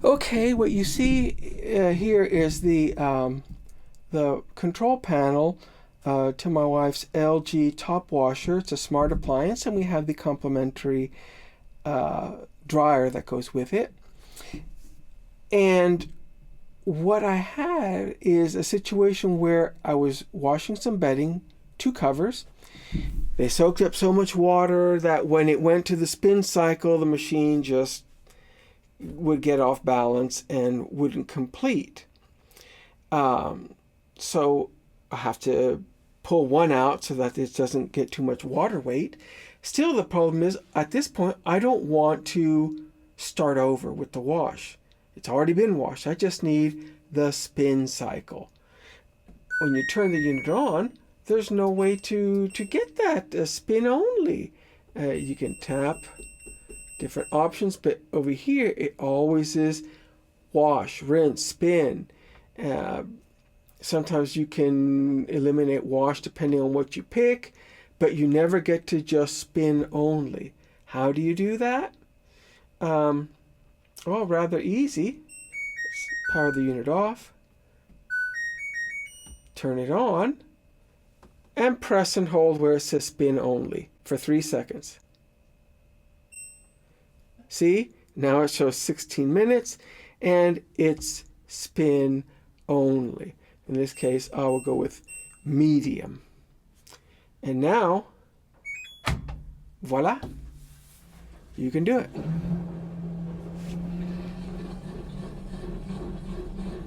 Okay, what you see here is the control panel to my wife's LG top washer. It's a smart appliance, and we have the complementary dryer that goes with it. And what I had is a situation where I was washing some bedding, two covers. They soaked up so much water that when it went to the spin cycle, the machine just would get off balance and wouldn't complete. So I have to pull one out so that it doesn't get too much water weight. Still, the problem is at this point, I don't want to start over with the wash. It's already been washed. I just need the spin cycle. When you turn the unit on, there's no way to get that spin only. You can tap different options, but over here it always is wash, rinse, spin. Sometimes you can eliminate wash depending on what you pick, but you never get to just spin only. How do you do that? Well, rather easy. Let's power the unit off, turn it on, and press and hold where it says spin only for 3 seconds. See, now it shows 16 minutes and it's spin only. In this case, I will go with medium. And now, voila, you can do it.